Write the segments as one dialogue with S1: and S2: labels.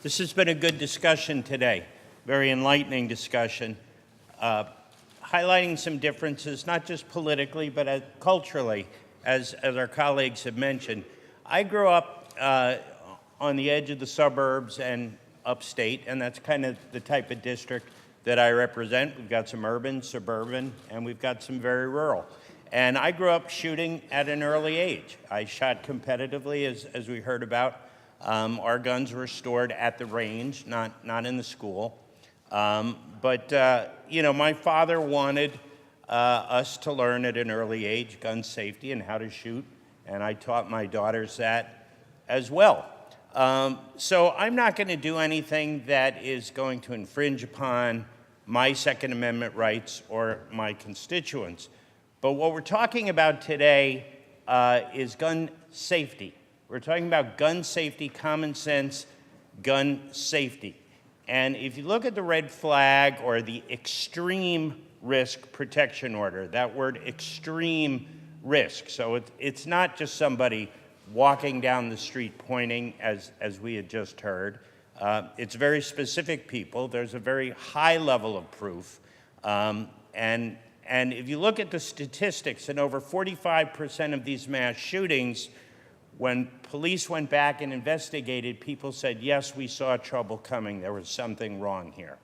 S1: This has been a good discussion today, very enlightening discussion, highlighting some differences, not just politically, but culturally, as our colleagues have mentioned. I grew up on the edge of the suburbs and upstate, and that's kind of the type of district that I represent. We've got some urban, suburban, and we've got some very rural. And I grew up shooting at an early age. I shot competitively, as we heard about. Our guns were stored at the range, not in the school. My father wanted us to learn at an early age gun safety and how to shoot, and I taught my daughters that as well. So I'm not going to do anything that is going to infringe upon my Second Amendment rights or my constituents. But what we're talking about today is gun safety. We're talking about gun safety, common sense gun safety. And if you look at the red flag or the extreme risk protection order, that word extreme risk, so it's not just somebody walking down the street pointing, as we had just heard. It's very specific people. There's a very high level of proof. And if you look at the statistics, in over 45% of these mass shootings, when police went back and investigated, people said, yes, we saw trouble coming. There was something wrong here.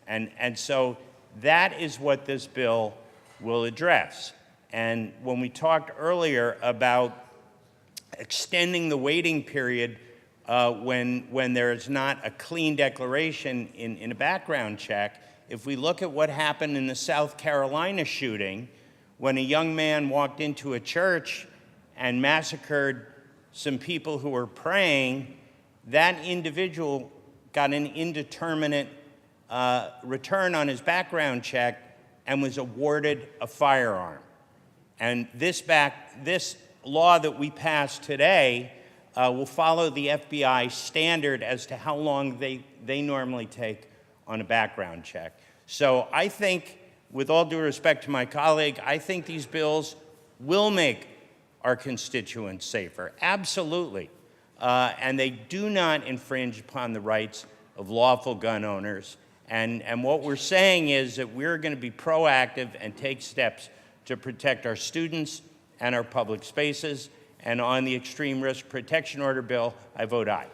S1: And so that is what this bill will address. And when we talked earlier about extending the waiting period when there is not a clean declaration in a background check, if we look at what happened in the South Carolina shooting, when a young man walked into a church and massacred some people who were praying, that individual got an indeterminate return on his background check and was awarded a firearm. And this law that we passed today will follow the FBI standard as to how long they normally take on a background check. So I think, with all due respect to my colleague, I think these bills will make our constituents safer, absolutely. And they do not infringe upon the rights of lawful gun owners. And what we're saying is that we're going to be proactive and take steps to protect our students and our public spaces. And on the extreme risk protection order bill, I vote aye.